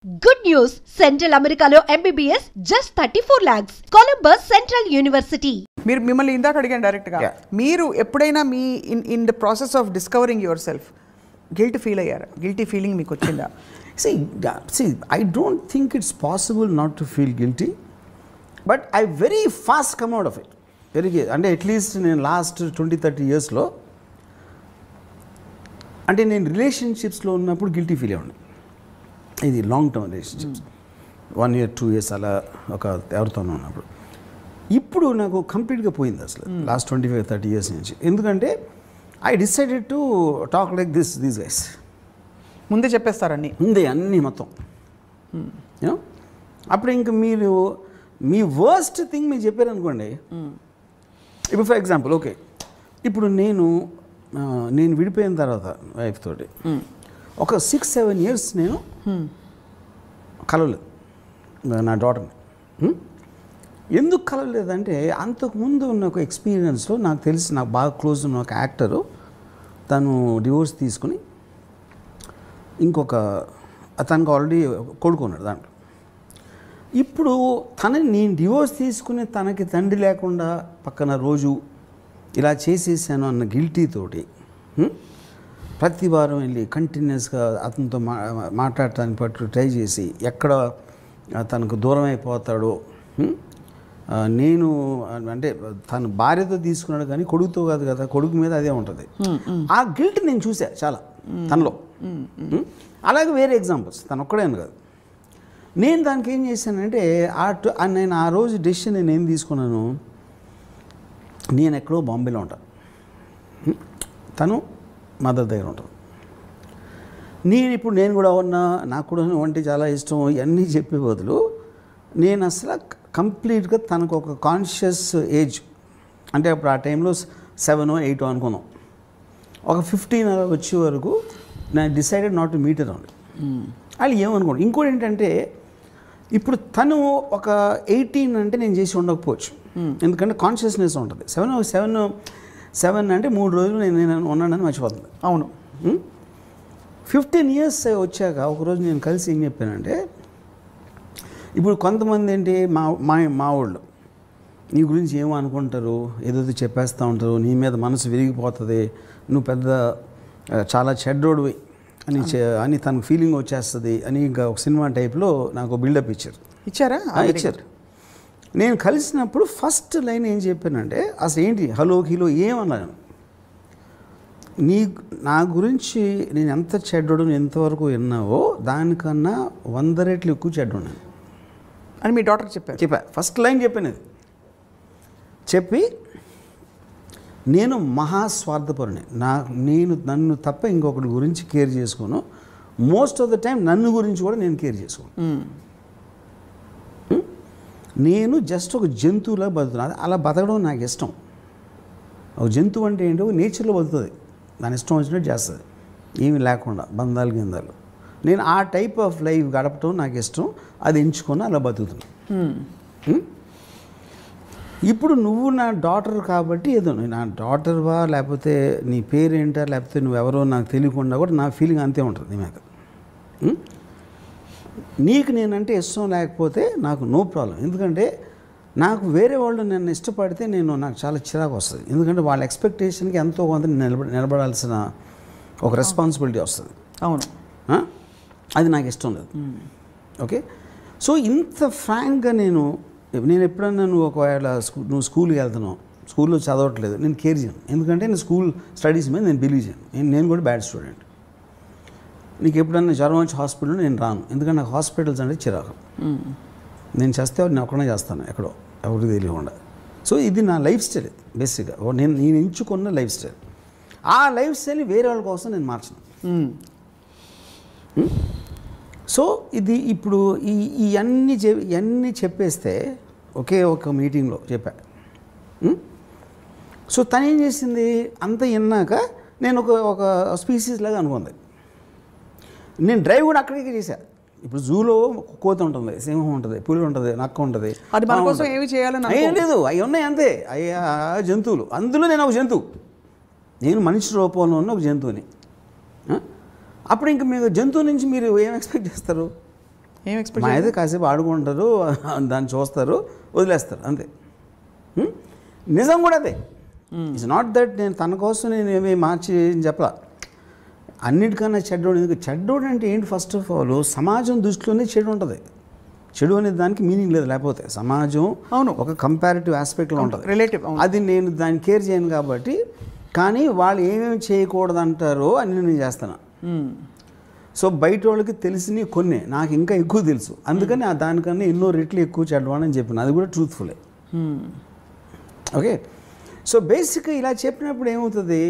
Good news! Central Americano MBBS just 34 lakhs. Columbus Central University. మీరు మిమ్మల్ని ఇందాక అడిగాను డైరెక్ట్గా మీరు ఎప్పుడైనా me in the process of discovering your self guilt feel అయ్యారా? గిల్టీ ఫీలింగ్ మీకు వచ్చిందా? See, I don't think it's possible not to feel guilty, but I very fast come out of it. అంటే అట్లీస్ట్ నేను last 20-30 yearsలో అంటే నేను రిలేషన్షిప్స్లో ఉన్నప్పుడు guilty feel అవ్వండి. ఇది long term relationships 1 year 2 years అలా ఒక ఎవరితోనూ ఉన్నప్పుడు. ఇప్పుడు నాకు కంప్లీట్గా పోయింది అసలు లాస్ట్ 25-30 years నుంచి. ఎందుకంటే I decided to talk like these guys. ముందే చెప్పేస్తారన్నీ, ముందే అన్నీ మొత్తం యూనో. అప్పుడు ఇంక మీరు మీ వర్స్ట్ థింగ్ మీరు చెప్పారనుకోండి. ఇప్పుడు ఫర్ ఎగ్జాంపుల్ ఓకే, ఇప్పుడు నేను విడిపోయిన తర్వాత వైఫ్ తోటి ఒక 6-7 years నేను కలవలేదు నా డాటర్ని. ఎందుకు కలవలేదంటే అంతకుముందు ఉన్న ఒక ఎక్స్పీరియన్స్లో నాకు తెలిసి నాకు బాగా క్లోజ్ ఉన్న ఒక యాక్టరు తను డివోర్స్ తీసుకుని ఇంకొక తనకు ఆల్రెడీ కొడుకున్నాడు దాంట్లో. ఇప్పుడు నేను డివోర్స్ తీసుకుని తనకి తండ్రి లేకుండా పక్కన రోజు ఇలా చేసేసాను అన్న గిల్టీ తోటి ప్రతి వారం వెళ్ళి కంటిన్యూస్గా అతనితో మాట్లాడటానికి పట్టు ట్రై చేసి ఎక్కడ తనకు దూరం అయిపోతాడో. నేను అంటే తను భార్యతో తీసుకున్నాడు కానీ కొడుకుతో కాదు కదా, కొడుకు మీద అదే ఉంటుంది. ఆ గిల్ట్ నేను చూసా చాలా తనలో. అలాగే వేరే ఎగ్జాంపుల్స్ తను ఒక్కడేను కాదు. నేను దానికి ఏం చేశానంటే నేను ఆ రోజు డెసిషన్ నేను ఏం తీసుకున్నాను, నేను ఎక్కడో బాంబేలో ఉంటాను, తను మదర్ దగ్గర ఉంటాను. నేను కూడా ఉన్నా, నాకు కూడా వంటి చాలా ఇష్టం ఇవన్నీ చెప్పే బదులు నేను అసలు కంప్లీట్గా తనకు ఒక కాన్షియస్ ఏజ్ అంటే అప్పుడు ఆ టైంలో 7 or 8 అనుకున్నాం. ఒక 15 అలా వచ్చే వరకు నేను decided not to meet around. వాళ్ళు ఏమనుకోండి. ఇంకోటి ఏంటంటే ఇప్పుడు తను ఒక 18 అంటే నేను చేసి ఉండకపోవచ్చు, ఎందుకంటే కాన్షియస్నెస్ ఉంటుంది. 7 అంటే 3 రోజులు నేను ఉన్నానని మర్చిపోతుంది. అవును. 15 years వచ్చాక ఒకరోజు నేను కలిసి ఏం చెప్పానంటే, ఇప్పుడు కొంతమంది ఏంటి మా వాళ్ళు నీ గురించి ఏమో అనుకుంటారు, ఏదో చెప్పేస్తూ ఉంటారు, నీ మీద మనసు విరిగిపోతుంది, నువ్వు పెద్ద చాలా చెడ్డోడివి అని తనకు ఫీలింగ్ వచ్చేస్తుంది అని ఇంకా ఒక సినిమా టైప్లో నాకు బిల్డప్ ఇచ్చారా? ఇచ్చారు. నేను కలిసినప్పుడు ఫస్ట్ లైన్ ఏం చెప్పానంటే, అసలు ఏంటి హలో కిలో ఏమన్నాను, నా గురించి నేను ఎంత చెడ్డోడు ఎంతవరకు విన్నావో దానికన్నా 100 రెట్లు ఎక్కువ చెడ్డోన్నాను అని మీ డాక్టర్ చెప్పా. ఫస్ట్ లైన్ చెప్పాను. అది చెప్పి నేను మహాస్వార్థపరుని, నన్ను తప్ప ఇంకొకటి గురించి కేర్ చేసుకోను. మోస్ట్ ఆఫ్ ద టైం నన్ను గురించి కూడా నేను కేర్ చేసుకోను. నేను జస్ట్ ఒక జంతువులా బతుకుతున్నాను. అలా బతకడం నాకు ఇష్టం. ఒక జంతువు అంటే ఏంటో నేచర్లో బతుకుతుంది, దాని ఇష్టం వచ్చినట్టు చేస్తుంది, ఏమి లేకుండా బంధాలు గిందాలు. నేను ఆ టైప్ ఆఫ్ లైఫ్ గడపటం నాకు ఇష్టం, అది ఎంచుకొని అలా బతుకుతున్నాను. ఇప్పుడు నువ్వు నా డాటర్ కాబట్టి ఏదో నా డాటర్వా లేకపోతే నీ పేరేంటా లేకపోతే నువ్వెవరో నాకు తెలియకుండా కూడా నా ఫీలింగ్ అంతే ఉంటుంది నీ మీద. నీకు నేనంటే ఇష్టం లేకపోతే నాకు నో ప్రాబ్లం. ఎందుకంటే నాకు వేరే వాళ్ళు నన్ను ఇష్టపడితే నాకు చాలా చిరాకు వస్తుంది. ఎందుకంటే వాళ్ళ ఎక్స్పెక్టేషన్కి ఎంతో కొంత నిలబడాల్సిన ఒక రెస్పాన్సిబిలిటీ వస్తుంది. అవును. అది నాకు ఇష్టం లేదు. ఓకే, సో ఇంత ఫ్రాంక్గా నేను ఎప్పుడన్నా ఒకవేళ నువ్వు స్కూల్కి వెళ్తున్నావు, స్కూల్లో చదవట్లేదు, నేను కేర్ చేయను. ఎందుకంటే నేను స్కూల్ స్టడీస్ మీద నేను బిలీవ్ చేయను. నేను కూడా బ్యాడ్ స్టూడెంట్. నీకు ఎప్పుడన్నా జ్వరం వచ్చి హాస్పిటల్ నేను రాను, ఎందుకంటే నాకు హాస్పిటల్స్ అంటే చిరాకు. నేను చేస్తే నేను ఒక్కడే చేస్తాను ఎక్కడో ఎవరికి తెలియకుండా. సో ఇది నా లైఫ్ స్టైల్ బేసిక్గా. నేను ఎంచుకున్న లైఫ్ స్టైల్. ఆ లైఫ్ స్టైల్ వేరే వాళ్ళ కోసం నేను మార్చను. సో ఇది ఇప్పుడు ఇవన్నీ చెప్పేస్తే ఒకే ఒక మీటింగ్లో చెప్పా. సో తను ఏం చేసింది, అంత విన్నాక నేను ఒక స్పీసీస్ లాగా అనుకుంది. నేను డ్రైవ్ కూడా అక్కడికే చేశాను. ఇప్పుడు జూలో కోత ఉంటుంది, సింహం ఉంటుంది, పులి ఉంటుంది, నక్క ఉంటుంది. అది మన కోసం ఏమి చేయాలని ఏం లేదు, అవి ఉన్నాయి అంతే. జంతువులు, అందులో నేను ఒక జంతువు, నేను మనిషి రూపంలో ఉన్న ఒక జంతువుని. అప్పుడు ఇంక మీరు జంతువు నుంచి మీరు ఏం ఎక్స్పెక్ట్ చేస్తారు? ఏం ఎక్స్పెక్ట్ మా అయితే కాసేపు ఆడుకుంటారు, దాన్ని చూస్తారు, వదిలేస్తారు అంతే. నిజం కూడా అదే. ఇట్స్ నాట్ దట్ నేను తన కోసం నేను ఏమీ మార్చి చెప్పలా. అన్నిటికన్నా చెడ్డోడు. ఎందుకు చెడ్డోడు అంటే ఏంటి? ఫస్ట్ ఆఫ్ ఆల్ సమాజం దృష్టిలోనే చెడు ఉంటుంది. చెడు అనే దానికి మీనింగ్ లేదు. లేకపోతే సమాజం ఒక కంపారిటివ్ ఆస్పెక్ట్లో ఉంటుంది, రిలేటివ్. అది నేను దాన్ని కేర్ చేయను కాబట్టి. కానీ వాళ్ళు ఏమేమి చేయకూడదు అంటారో అని నేను చేస్తాను. సో బయట వాళ్ళకి తెలిసినవి కొన్ని, నాకు ఇంకా ఎక్కువ తెలుసు. అందుకని దానికన్నా ఎన్నో రెట్లు ఎక్కువ చెడ్డవాడని చెప్పాను. అది కూడా ట్రూత్ఫుల్లే. ఓకే. సో బేసిక్గా ఇలా చెప్పినప్పుడు ఏమవుతుంది,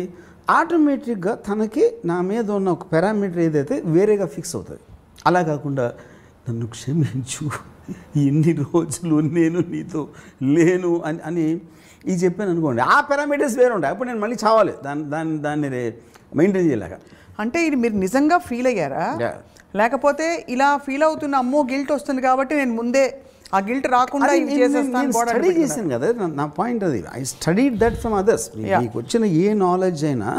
ఆటోమేటిక్గా తనకి నా మీద ఉన్న ఒక పారామీటర్ ఏదైతే వేరేగా ఫిక్స్ అవుతుంది. అలా కాకుండా నన్ను క్షమించు, ఎన్ని రోజులు నేను నీతో లేను అని ఇది చెప్పాను అనుకోండి, ఆ పారామీటర్స్ వేరే ఉంటాయి. అప్పుడు నేను మళ్ళీ చావాలి దాన్ని మెయింటైన్ చేయలేక. అంటే ఇది మీరు నిజంగా ఫీల్ అయ్యారా, లేకపోతే ఇలా ఫీల్ అవుతున్న అమ్మో గిల్ట్ వస్తుంది కాబట్టి నేను ముందే ఆ గిల్ట్ రాకుండా స్టడీ చేశాను కదా, నా పాయింట్ అది. I studied that from others. మీకు వచ్చిన ఏ నాలెడ్జ్ అయినా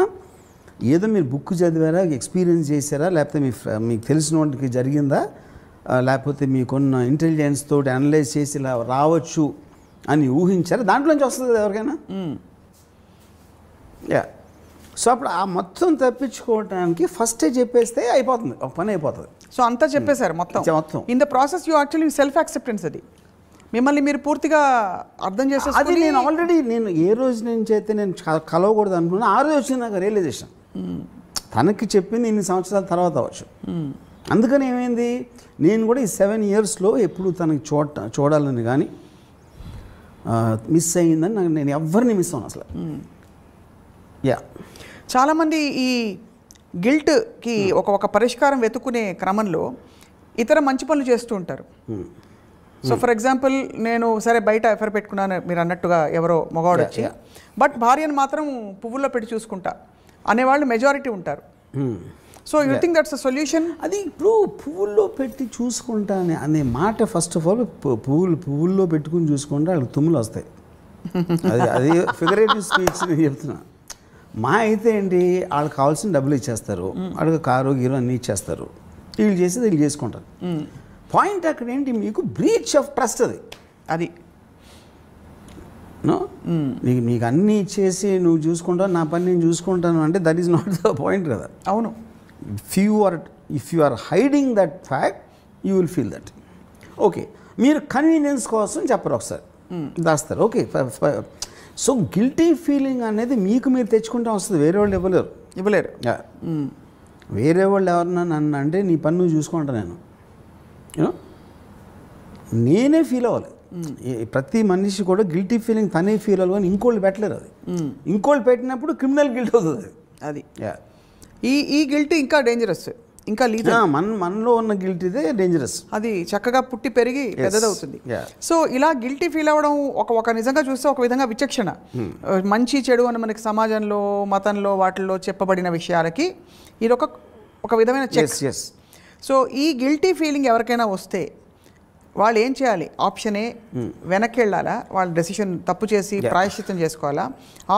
ఏదో మీరు బుక్ చదివారా, ఎక్స్పీరియన్స్ చేశారా, లేకపోతే మీకు తెలిసిన వాటికి జరిగిందా, లేకపోతే మీకున్న ఇంటెలిజెన్స్ తోటి అనలైజ్ చేసి ఇలా రావచ్చు అని ఊహించారా, దాంట్లోంచి వస్తుంది కదా ఎవరికైనా. సో అప్పుడు ఆ మొత్తం తప్పించుకోవడానికి ఫస్టే చెప్పేస్తే అయిపోతుంది, ఒక పని అయిపోతుంది. సో అంతా చెప్పేశారు మొత్తం. In the process you actually self acceptance. అది మిమ్మల్ని మీరు పూర్తిగా అర్థం చేసేది. అది నేను ఆల్రెడీ నేను ఏ రోజు నుంచి అయితే నేను కలవకూడదు అనుకున్నా, ఆ రోజు వచ్చింది నాకు రియలైజేషన్. తనకి చెప్పింది ఇన్ని సంవత్సరాల తర్వాత అవ్వచ్చు. అందుకని ఏమైంది, నేను కూడా ఈ 7 yearsలో ఎప్పుడు తనకి చూడాలని కానీ మిస్ అయ్యిందని నేను ఎవరిని మిస్ అవ్వను అసలు. చాలామంది ఈ గిల్ట్కి ఒక పరిష్కారం వెతుక్కునే క్రమంలో ఇతర మంచి పనులు చేస్తూ ఉంటారు. సో ఫర్ ఎగ్జాంపుల్, నేను సరే బయట ఎఫర్ పెట్టుకున్నాను మీరు అన్నట్టుగా ఎవరో మగవాడు వచ్చి, బట్ భార్యను మాత్రం పువ్వుల్లో పెట్టి చూసుకుంటా అనేవాళ్ళు మెజారిటీ ఉంటారు. So you think that's a solution? అది ఇప్పుడు పువ్వుల్లో పెట్టి చూసుకుంటా అనే మాట ఫస్ట్ ఆఫ్ ఆల్ పువ్వుల్లో పెట్టుకుని చూసుకుంటే వాళ్ళకి తుమ్ములు వస్తాయి. అది ఫిగరేటివ్ స్పీచ్ నేను చెప్తున్నా. మా అయితే ఏంటి, వాళ్ళకి కావాల్సిన డబ్బులు ఇచ్చేస్తారు, వాళ్ళకి కారు గీరు అన్నీ ఇచ్చేస్తారు, వీళ్ళు చేసి వీళ్ళు చేసుకుంటారు. పాయింట్ అక్కడ ఏంటి, మీకు బ్రీచ్ ఆఫ్ ట్రస్ట్ అది నీకు అన్నీ ఇచ్చేసి నువ్వు చూసుకుంటావు, నా పని నేను చూసుకుంటాను అంటే that is not the point కదా. అవును. If you are hiding that fact you will feel that. Okay, మీరు కన్వీనియన్స్ కోసం చెప్పరు, ఒకసారి దాస్తారు. ఓకే, సో గిల్టీ ఫీలింగ్ అనేది మీకు మీరు తెచ్చుకుంటే వస్తుంది, వేరే వాళ్ళు ఇవ్వలేరు. వేరే వాళ్ళు ఎవరన్నా నన్ను అంటే నీ పని నువ్వు చూసుకుంటా, నేనే ఫీల్ అవ్వాలి. ప్రతి మనిషి కూడా గిల్టీ ఫీలింగ్ తనే ఫీల్ అవ్వాలి, కానీ ఇంకోళ్ళు పెట్టలేరు. అది ఇంకోళ్ళు పెట్టినప్పుడు క్రిమినల్ గిల్ట్ అవుతుంది. అది ఈ గిల్ట్ ఇంకా డేంజరస్, ఇంకా మనలో ఉన్న గిల్ట్ ఇదే డేంజరస్. అది చక్కగా పుట్టి పెరిగి పెద్దదవుతుంది. సో ఇలా గిల్టీ ఫీల్ అవ్వడం ఒక నిజంగా చూస్తే ఒక విధంగా విచక్షణ. మంచి చెడు అని మనకి సమాజంలో, మతంలో, వాటిల్లో చెప్పబడిన విషయాలకి ఇది ఒక విధమైన చెక్. సో ఈ గిల్టీ ఫీలింగ్ ఎవరికైనా వస్తే వాళ్ళు ఏం చేయాలి? ఆప్షన్ ఏ, వెనక్కి వెళ్ళాలా, వాళ్ళ డెసిషన్ తప్పు చేసి ప్రాయశ్చిత్తం చేసుకోవాలా?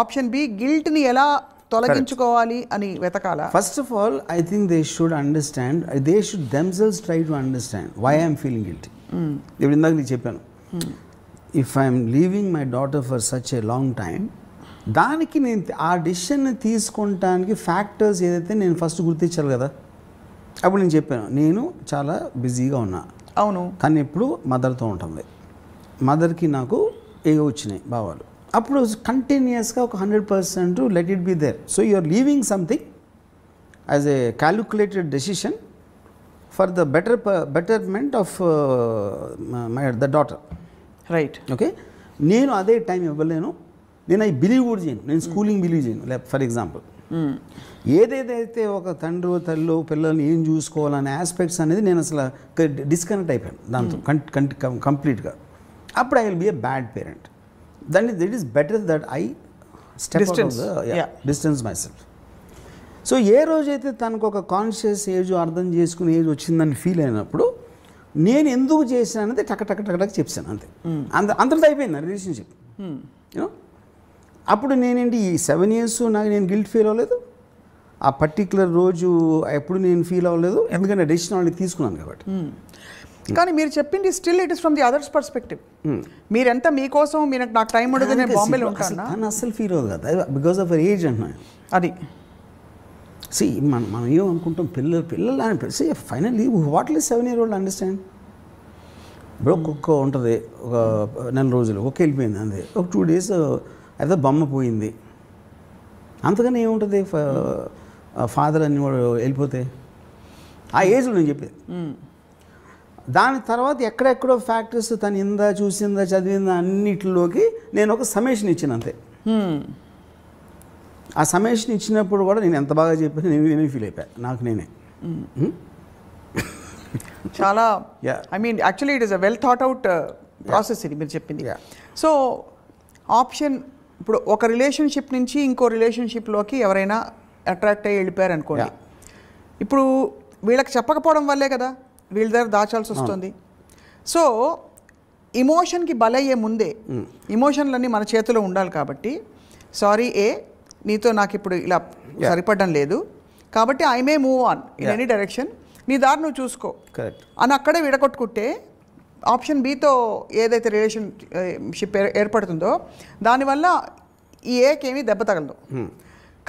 ఆప్షన్ బి, గిల్ట్ని ఎలా తొలగించుకోవాలి అని వెతకాలా? First of all I think they should understand, they should themselves try to understand why I'm feeling guilty. ఇప్పుడు ఇందాక నేను చెప్పాను, if I'm leaving my daughter for such a long time, దానికి నేను ఆ డెసిషన్ని తీసుకుంటానికి ఫ్యాక్టర్స్ ఏదైతే నేను ఫస్ట్ గుర్తించాలి కదా. అప్పుడు నేను చెప్పాను, నేను చాలా బిజీగా ఉన్నా. అవును. తను ఎప్పుడు మదర్తో ఉంటుంది, మదర్కి నాకు ఏవో వచ్చినాయి భావాలు. అప్పుడు కంటిన్యూస్గా ఒక 100% let it be there. So you are leaving something as a calculated decision for the betterment of the daughter. Right. Okay, నేను అదే టైం ఇవ్వలేను, నేను అవి బిలీవ్ కూడా చేయను, నేను స్కూలింగ్ బిలీవ్ చేయను. ఫర్ ఎగ్జాంపుల్, ఏదేదైతే ఒక తండ్రి తల్లి పిల్లల్ని ఏం చూసుకోవాలనే ఆస్పెక్ట్స్ అనేది నేను అసలు డిస్కనెక్ట్ అయిపోయాను దాంతో కంప్లీట్గా. అప్పుడు I will be a bad parent. That is better that I distance myself. So ఏ రోజైతే తనకు ఒక కాన్షియస్ ఏజ్, అర్థం చేసుకునే ఏజ్ వచ్చిందని ఫీల్ అయినప్పుడు నేను ఎందుకు చేశాను అనేది టక్ చెప్పాను అంతే. అంతటితో అయిపోయింది రిలేషన్షిప్. యూనో, అప్పుడు నేనేంటి ఈ 7 years నాకు నేను గిల్ట్ ఫీల్ అవ్వలేదు. ఆ పర్టిక్యులర్ రోజు ఎప్పుడు నేను ఫీల్ అవ్వలేదు, ఎందుకంటే డెసిషన్ వాళ్ళకి తీసుకున్నాను కాబట్టి. కానీ మీరు చెప్పింది still it is from the others perspective. మీరెంత మీకోసం మీరు నాకు టైం ఉండదు నేను బాంబేలో ఉంటాను అసలు ఫీల్ అవుతుంది కదా బికాస్ ఆఫ్ ఏజ్ అంటున్నా. అది మనం ఏమనుకుంటాం పిల్లలు అని finally what is 7-year-old understand. ఇప్పుడు ఒక్కొక్క ఉంటుంది, ఒక 4 రోజులు ఒక్క వెళ్ళిపోయింది అంతే, ఒక 2 days అయితే బొమ్మ పోయింది, అంతకని ఏముంటుంది ఫాదర్ అని వెళ్ళిపోతే ఆ ఏజ్లో నేను చెప్పేది. దాని తర్వాత ఎక్కడెక్కడో ఫ్యాక్టర్స్ తను ఇందా చూసిందా చదివిందా అన్నిటిలోకి నేను ఒక సమేషన్ ఇచ్చిన అంతే. ఆ సమేషన్ ఇచ్చినప్పుడు కూడా నేను ఎంత బాగా చెప్పాను నేనే ఫీల్ అయిపోయా నాకు నేనే. చాలా I mean actually it is a well thought out process ఇది మీరు చెప్పింది. సో ఆప్షన్ ఇప్పుడు ఒక రిలేషన్షిప్ నుంచి ఇంకో రిలేషన్షిప్లోకి ఎవరైనా అట్రాక్ట్ అయ్యి వెళ్ళిపోయారు అనుకోండి, ఇప్పుడు వీళ్ళకి చెప్పకపోవడం వల్లే కదా వీళ్ళ దగ్గర దాచాల్సి వస్తుంది. సో ఇమోషన్కి బలయ్యే ముందే ఇమోషన్లన్నీ మన చేతిలో ఉండాలి కాబట్టి, సారీ నీతో నాకు ఇప్పుడు ఇలా సరిపడడం లేదు కాబట్టి I may move on in any direction, నీ దారి నువ్వు చూసుకో అని అక్కడే విడగొట్టుకుంటే ఆప్షన్ బితో ఏదైతే రిలేషన్షిప్ ఏర్పడుతుందో దానివల్ల ఈ ఏకేమీ దెబ్బ తగలదు.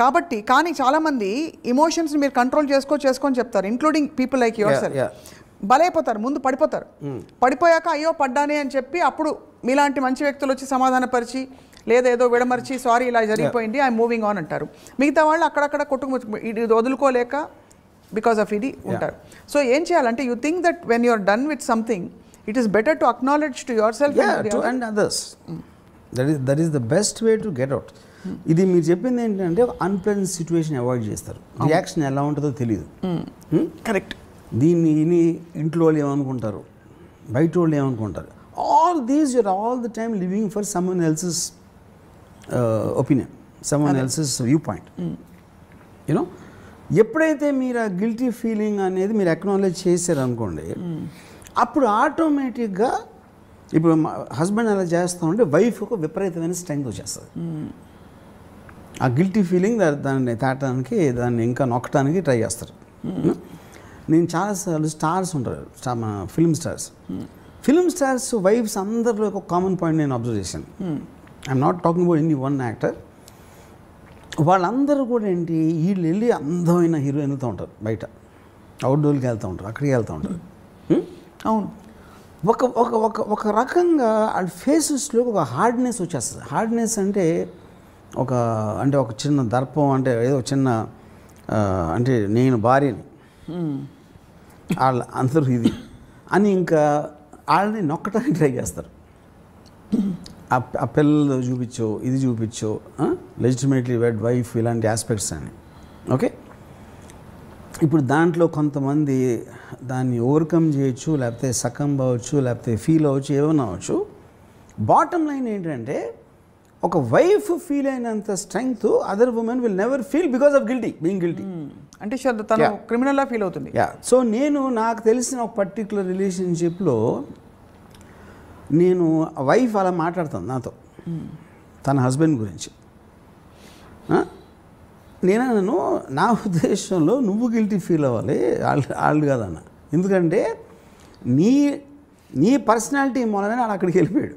కాబట్టి కానీ చాలామంది ఇమోషన్స్ మీరు కంట్రోల్ చేసుకొని చెప్తారు, including people like yourself. బలైపోతారు, ముందు పడిపోతారు, పడిపోయాక అయ్యో పడ్డానే అని చెప్పి అప్పుడు మీలాంటి మంచి వ్యక్తులు వచ్చి సమాధానపరిచి లేదా ఏదో విడమర్చి సారీ ఇలా జరిగిపోయింది ఐ మూవింగ్ ఆన్ అంటారు. మిగతా వాళ్ళు అక్కడక్కడ ఇది వదులుకోలేక బికాస్ ఆఫ్ ఇది ఉంటారు. సో ఏం చేయాలంటే you think that when you're done with something it is better to acknowledge to yourself and others. That is the best way to get out. ఇది మీరు చెప్పింది ఏంటంటే అన్ప్లెజెంట్ సిచ్యువేషన్ అవాయిడ్ చేస్తారు, reaction ఎలా ఉంటుందో తెలియదు. కరెక్ట్. దీన్ని ఇంట్లో వాళ్ళు ఏమనుకుంటారు, బయట వాళ్ళు ఏమనుకుంటారు, all these you're all the time living for someone else's opinion, someone else's view point. You know ఎప్పుడైతే మీరు ఆ గిల్టీ ఫీలింగ్ అనేది మీరు అక్నాలెడ్జ్ చేశారు అనుకోండి, అప్పుడు ఆటోమేటిక్గా ఇప్పుడు హస్బెండ్ అలా చేస్తూ ఉంటే వైఫ్ ఒక విపరీతమైన స్ట్రెంగ్త్ వచ్చేస్తుంది. ఆ గిల్టీ ఫీలింగ్ దాన్ని తాటడానికి దాన్ని ఇంకా నొక్కడానికి ట్రై చేస్తారు. నేను చాలాసార్లు స్టార్స్ ఉంటారు, మన ఫిల్మ్ స్టార్స్ వైఫ్స్ అందరిలో ఒక కామన్ పాయింట్ నేను అబ్జర్వ్ చేశాను. I'm not talking about any one actor. వాళ్ళందరూ కూడా ఏంటి, వీళ్ళు వెళ్ళి అందమైన హీరోయిన్లతో ఉంటారు, బయట అవుట్డోర్కి వెళ్తూ ఉంటారు, అక్కడికి వెళ్తూ ఉంటారు. అవును, ఒక రకంగా వాళ్ళ ఫేసెస్లో ఒక హార్డ్నెస్ వచ్చేస్తుంది. హార్డ్నెస్ అంటే ఒక చిన్న దర్పం, అంటే ఏదో చిన్న అంటే నేను భార్యని వాళ్ళ అందరూ ఇది అని ఇంకా వాళ్ళని నొక్కడానికి ట్రై చేస్తారు. ఆ పిల్లలు చూపించో ఇది చూపించో లెజిటిమేట్లీ వెడ్ వైఫ్ ఇలాంటి ఆస్పెక్ట్స్ అని. ఓకే, ఇప్పుడు దాంట్లో కొంతమంది దాన్ని ఓవర్కమ్ చేయొచ్చు, లేకపోతే సకం అవ్వచ్చు, లేకపోతే ఫీల్ అవ్వచ్చు, ఏమైనా అవ్వచ్చు. బాటమ్ లైన్ ఏంటంటే ఒక వైఫ్ ఫీల్ అయినంత strength other women will never feel because of being guilty. అంటే తను క్రిమినల్లా ఫీల్ అవుతుంది. సో నాకు తెలిసిన ఒక పర్టికులర్ రిలేషన్షిప్లో నేను వైఫ్ అలా మాట్లాడుతాను నాతో తన హస్బెండ్ గురించి. నన్ను నా ఉద్దేశంలో నువ్వు గిల్టీ ఫీల్ అవ్వాలి, వాళ్ళు కాదన్న. ఎందుకంటే నీ పర్సనాలిటీ మూలనే వాళ్ళు అక్కడికి వెళ్ళిపోయాడు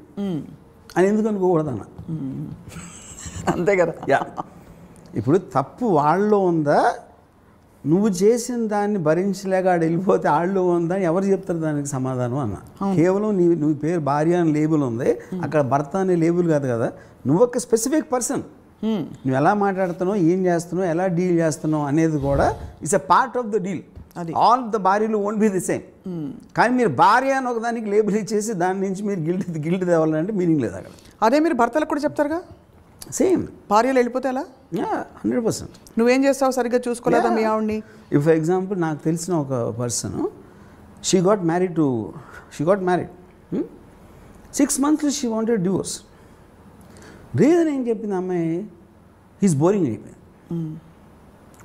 అని ఎందుకు అనుకోకూడదన్న. అంతే కదా. ఇప్పుడు తప్పు వాళ్ళలో ఉందా, నువ్వు చేసిన దాన్ని భరించలేక ఆడు వెళ్ళిపోతే ఆళ్ళు ఉందా అని ఎవరు చెప్తారు దానికి సమాధానం అన్న. కేవలం నువ్వు పేరు భార్య అని లేబుల్ ఉంది, అక్కడ భర్త అనే లేబుల్ కాదు కదా. నువ్వు ఒక స్పెసిఫిక్ పర్సన్, నువ్వు ఎలా మాట్లాడుతున్నావు, ఏం చేస్తున్నావు, ఎలా డీల్ చేస్తున్నావు అనేది కూడా it's a part of the deal. All the భార్యలు వోంట్ బి ది సేమ్. కానీ మీరు భార్య అని ఒకదానికి లేబుల్ ఇచ్చేసి దాని నుంచి మీరు గిల్ట్ తేవాలంటే మీనింగ్ లేదు అక్కడ. అదే మీరు భర్తలకు కూడా చెప్తారుగా, సేమ్ భార్యలు వెళ్ళిపోతే ఎలా? 100%. నువ్వేం చేస్తావు, సరిగ్గా చూసుకోలేదా మీ ఆవిడ్ని? ఫర్ ఎగ్జాంపుల్ నాకు తెలిసిన ఒక person, she got married 6 months she wanted divorce. Reason ఏం చెప్పింది అమ్మాయి, హీస్ బోరింగ్ అయిపోయింది.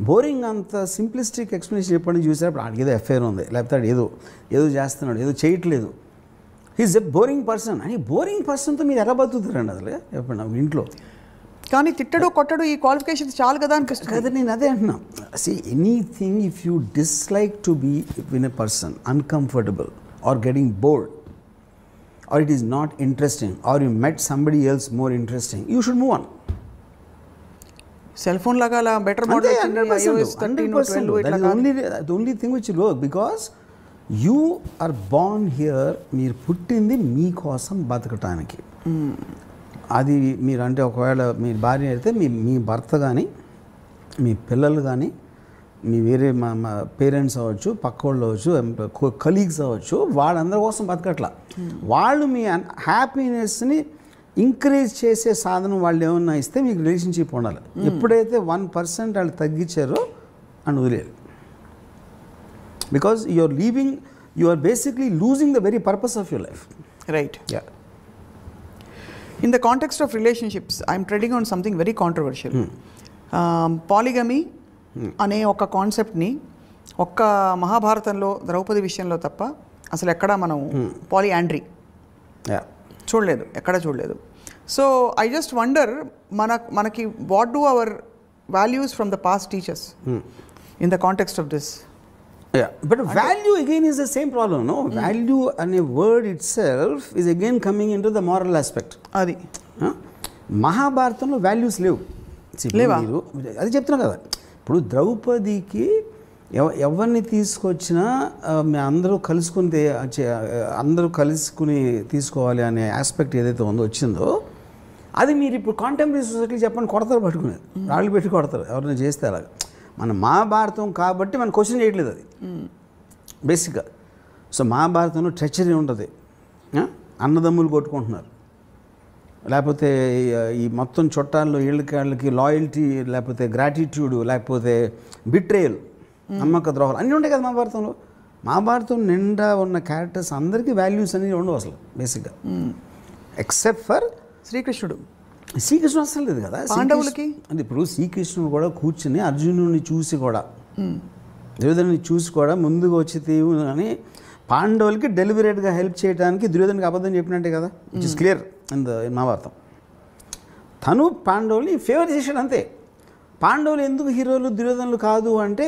బోరింగ్ అంత సింప్లిస్టిక్ ఎక్స్ప్లెనేషన్ చెప్పండి చూసేటప్పుడు ఆడికి ఏదో ఎఫ్ఐఆర్ ఉంది, లేకపోతే ఏదో చేస్తున్నాడు, ఏదో చేయట్లేదు, హీస్ ఎ బోరింగ్ పర్సన్ అని. బోరింగ్ పర్సన్తో మీరు ఎలా బతుకుతారండి అసలు చెప్పండి ఇంట్లో? కానీ తిట్టడు కొట్టడు ఈ క్వాలిఫికేషన్స్ చాలు కదా అనిపిస్తుంది కదా. నేను అదే అంటున్నా, see anything if you dislike to be with a person, uncomfortable or getting bored, or it is not interesting, or you met somebody else more interesting, you should move on. Cell phone లాగా అలా better model వచ్చింది, iOS 13 12 ఇట్లా కాదు. The only thing which will work, because you are born here, మీరు పుట్టింది మీకోసం బతకటానికి. అది మీరు అంటే ఒకవేళ మీ భార్య అయితే మీ భర్త కానీ మీ పిల్లలు కానీ మీ వేరే మా పేరెంట్స్ అవ్వచ్చు, పక్క వాళ్ళు అవ్వచ్చు, కలీగ్స్ అవ్వచ్చు, వాళ్ళందరి కోసం బతకట్లా. వాళ్ళు మీ హ్యాపీనెస్ని ఇంకరేజ్ చేసే సాధనం వాళ్ళు ఏమన్నా ఇస్తే మీకు రిలేషన్షిప్ ఉండాలి. ఎప్పుడైతే 1% వాళ్ళు తగ్గించారో అని వదిలేదు. Because you are basically losing the very purpose of your life. Right. Yeah. In the context of relationships, I am treading on something very controversial. Polygamy అనే ఒక కాన్సెప్ట్ని ఒక్క మహాభారతంలో ద్రౌపది విషయంలో తప్ప అసలు ఎక్కడ మనం పాలియాండ్రీ చూడలేదు, ఎక్కడ చూడలేదు. సో ఐ జస్ట్ వండర్ మనకి what do our values from the past teachers in the context of this? Yeah, but value again is the same problem, no? Value and a word itself is again coming into the moral aspect. అది మహాభారతంలో values లేవు. లేవా? అది చెప్తున్నా కదా. ఇప్పుడు ద్రౌపదికి ఎవరిని తీసుకొచ్చినా అందరూ కలుసుకుని తీసుకోవాలి అనే ఆస్పెక్ట్ ఏదైతే వచ్చిందో అది మీరు ఇప్పుడు కాంటెంపరీ సొసైటీ చెప్పండి, కొడతారు, పట్టుకునేది రాళ్ళు పెట్టి కొడతారు ఎవరైనా చేస్తే. అలాగే మన మహాభారతం కాబట్టి మనం క్వశ్చన్ చేయట్లేదు అది బేసిక్గా. సో మహాభారతంలో ట్రెచరీ ఉంటుంది, అన్నదమ్ములు కొట్టుకుంటున్నారు, లేకపోతే ఈ మొత్తం చుట్టాల్లో వీళ్ళకి లాయల్టీ, లేకపోతే గ్రాటిట్యూడ్, లేకపోతే బిట్రేయల్, నమ్మక ద్రోహాలు అన్నీ ఉంటాయి కదా మహాభారతంలో. మహాభారతం నిండా ఉన్న క్యారెక్టర్స్ అందరికీ వాల్యూస్ అనేవి ఉండవు అసలు బేసిక్గా, ఎక్సెప్ట్ ఫర్ శ్రీకృష్ణుడు అసలు లేదు కదా. పాండవులకి అంటే ఇప్పుడు శ్రీకృష్ణుడు కూడా కూర్చుని అర్జునుడిని చూసి కూడా దుర్యోధనుని చూసి కూడా ముందుగా వచ్చి తీవు అని పాండవులకి డెలిబరేట్గా హెల్ప్ చేయడానికి దుర్యోధనుడికి అబద్ధం చెప్పినట్టే కదా, it is clear in Mahabharatam. తను పాండవుల్ని ఫేవర్ చేశాడు అంతే. పాండవులు ఎందుకు హీరోలు దుర్యోధనులు కాదు అంటే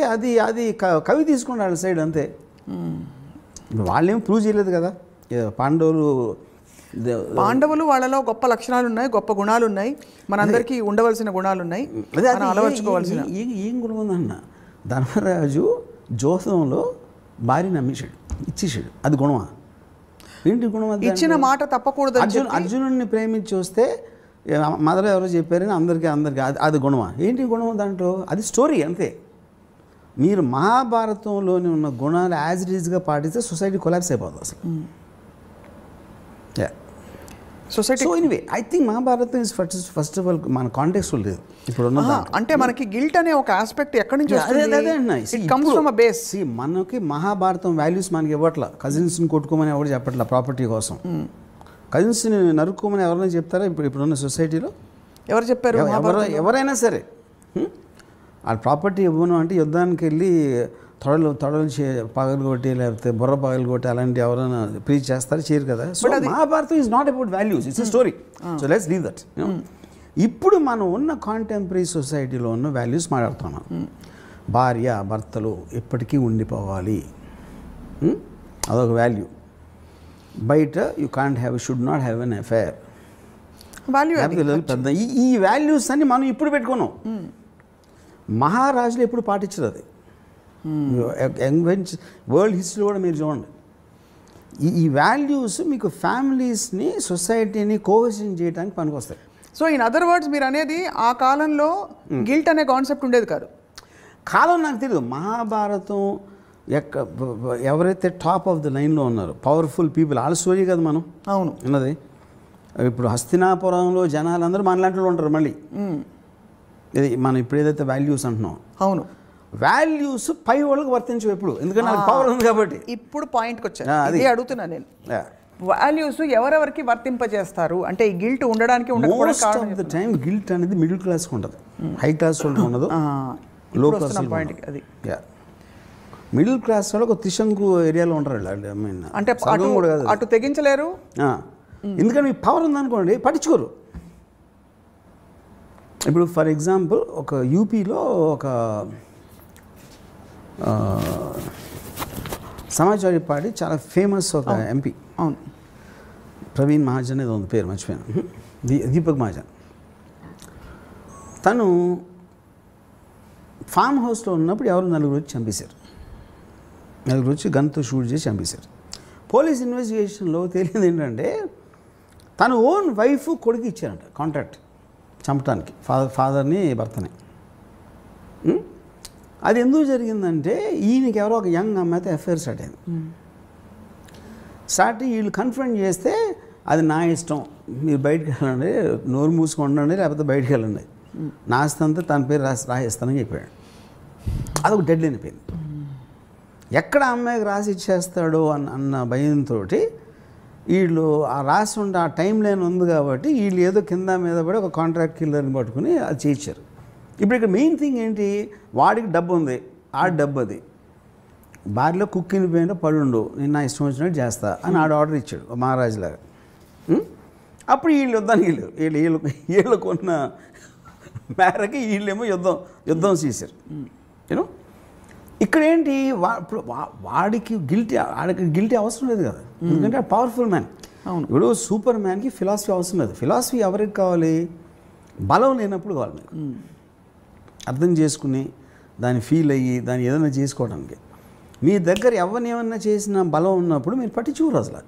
అది కవి తీసుకున్నాడు వాళ్ళ సైడ్ అంతే. వాళ్ళేం ప్రూవ్ చేయలేదు కదా. పాండవులు వాళ్ళలో గొప్ప లక్షణాలు ఉన్నాయి, గొప్ప గుణాలు ఉన్నాయి, మనందరికీ ఉండవలసిన గుణాలు ఉన్నాయి, అలవర్చుకోవాల్సిన. ఏం గుణం ఉందన్న, ధర్మరాజు జోసంలో భార్యని నమ్మేశాడు, ఇచ్చేసాడు, అది గుణమా? ఏంటి గుణం? ఇచ్చిన మాట తప్పకూడదు. అర్జునుడిని ప్రేమించి వస్తే మదర్ ఎవరో చెప్పారని అందరికీ అది గుణమా? ఏంటి గుణం దాంట్లో? అది స్టోరీ అంతే. మీరు మహాభారతంలోని ఉన్న గుణాలు యాజ్ ఇట్ ఈజ్గా పాటిస్తే సొసైటీ కొలాప్స్ అయిపోతుంది అసలు. Society. So anyway I think Mahabharatam is first of all మన కాంటెక్స్ట్ లేదు ఇప్పుడు ఉన్న. అంటే మనకి గిల్ట్ అనే ఒక ఆస్పెక్ట్ ఎక్కడి నుంచి మనకి మహాభారతం వాల్యూస్ మనకి ఇవ్వట్లా. కజిన్స్ని కొట్టుకోమని ఎవరు చెప్పట్లా ప్రాపర్టీ కోసం. కజిన్స్ని నరుక్కోమని ఎవరైనా చెప్తారా ఇప్పుడున్న సొసైటీలో? ఎవరు చెప్పారు? ఎవరైనా సరే వాళ్ళ ప్రాపర్టీ ఇవ్వను అంటే యుద్ధానికి వెళ్ళి తొడలు పగలు కొట్టి లేకపోతే బుర్ర పగలు కొట్టి అలాంటి ఎవరైనా ప్రీచ్ చేస్తారు, చేయరు కదా. So Mahabharatam is not about values, it's a story. So let's leave that. ఇప్పుడు మనం ఉన్న కాంటెంపరీ సొసైటీలో ఉన్న వాల్యూస్ మాట్లాడుతున్నాం. భార్య భర్తలు ఎప్పటికీ ఉండిపోవాలి, అదొక వాల్యూ. బయట you can't have, should not have an affair value. పెద్ద ఈ వాల్యూస్ అన్ని మనం ఇప్పుడు పెట్టుకున్నాం. మహారాజులు ఎప్పుడు పాటించరు అది. వరల్డ్ హిస్టరీ కూడా మీరు చూడండి. ఈ వాల్యూస్ మీకు ఫ్యామిలీస్ని సొసైటీని కోహెషన్ చేయడానికి పనికొస్తాయి. సో ఇన్ అదర్ వర్డ్స్ మీరు అనేది ఆ కాలంలో గిల్ట్ అనే కాన్సెప్ట్ ఉండేది కాదు. కాలం నాకు తెలియదు. మహాభారతం ఎవరైతే టాప్ ఆఫ్ ద లైన్లో ఉన్నారో పవర్ఫుల్ పీపుల్ వాళ్ళ స్టోరీ కదా మనం ఉన్నది. ఇప్పుడు హస్తినాపురంలో జనాలందరూ మనలాంటి ఉంటారు. మళ్ళీ ఇది మనం ఇప్పుడు ఏదైతే వాల్యూస్ అంటున్నాం, అవును, వాల్యూస్ పై వాళ్ళకి వర్తించవు ఎప్పుడు, ఎందుకంటే నాకు పవర్ ఉంది కాబట్టి. ఇప్పుడు పాయింట్కి వచ్చాను, అది అడుగుతున్నా నేను. వాల్యూస్ ఎవరెవరికి వర్తింపజేస్తారు అంటే ఈ గిల్ట్ ఉండడానికి ఉండకపోవడం టైం గిల్ట్ అనేది మిడిల్ క్లాస్కి ఉంటుంది, హై క్లాస్ వాళ్ళకి ఉండదు, లో క్లాస్ పాయింట్కి. అది మిడిల్ క్లాస్ వాళ్ళు ఒక త్రిశంకు ఏరియాలో ఉంటారు. అంటే అటు తెగించలేరు, ఎందుకంటే మీ పవర్ ఉందనుకోండి పట్టించుకోరు. ఇప్పుడు ఫర్ ఎగ్జాంపుల్ ఒక యూపీలో సమాజ్వాదీ పార్టీ చాలా ఫేమస్ ఒక ఎంపీ, అవును, ప్రవీణ్ మహాజన్ ఏదో ఉంది పేరు మర్చిపోయాను, దీపక్ మహాజన్. తను ఫామ్ హౌస్లో ఉన్నప్పుడు ఎవరు నలుగురు వచ్చి చంపేశారు, నలుగురు వచ్చి గన్తో షూట్ చేసి చంపేశారు. పోలీస్ ఇన్వెస్టిగేషన్లో తెలియదు ఏంటంటే తను ఓన్ వైఫ్ కొడుకు ఇచ్చారంట కాంట్రాక్ట్ చంపడానికి, ఫాదర్ని భర్తని. అది ఎందుకు జరిగిందంటే ఈయనకి ఎవరో ఒక యంగ్ అమ్మాయితో ఎఫ్ఐఆర్ స్టార్ట్ అయింది. స్టార్ట్ వీళ్ళు కన్ఫ్రంట్ చేస్తే అది నా ఇష్టం, మీరు బయటకు వెళ్ళండి, నోరు మూసుకుండండి, లేకపోతే బయటకు వెళ్ళండి, నా ఆస్తంతా తన పేరు రాసిస్తానని చెప్పాడు. అదొక డెడ్ లైన్ అయిపోయింది. ఎక్కడ అమ్మాయికి రాసి ఇచ్చేస్తాడో అన్న భయంతో వీళ్ళు ఆ రాసి ఉండే ఆ టైం లైన్ ఉంది కాబట్టి వీళ్ళు ఏదో కింద మీద పడి ఒక కాంట్రాక్ట్ కిల్లర్ని పట్టుకుని అది చేయించారు. ఇప్పుడు ఇక్కడ మెయిన్ థింగ్ ఏంటి, వాడికి డబ్బు ఉంది, ఆడి డబ్బు అది, బారిలో కుక్కిని పోయినా పడుండు, నేను నా ఇష్టం వచ్చినట్టు చేస్తా అని ఆడు ఆర్డర్ ఇచ్చాడు మహారాజులాగా. అప్పుడు వీళ్ళు యుద్ధానికి వెళ్ళారు, వీళ్ళు కొన్న మేరకి వీళ్ళేమో యుద్ధం చేశారు. యూనో ఇక్కడ ఏంటి, వాడికి గిల్టీ అవసరం లేదు కదా, ఎందుకంటే పవర్ఫుల్ మ్యాన్. అవును, ఇప్పుడు సూపర్ మ్యాన్కి ఫిలాసఫీ అవసరం లేదు. ఫిలాసఫీ ఎవరికి కావాలి, బలం లేనప్పుడు కావాలి మీకు, అర్థం చేసుకుని దాన్ని ఫీల్ అయ్యి దాన్ని ఏదైనా చేసుకోవడానికి. మీ దగ్గర ఎవరిని ఏమన్నా చేసిన బలం ఉన్నప్పుడు మీరు పట్టించుకోరు అసలు.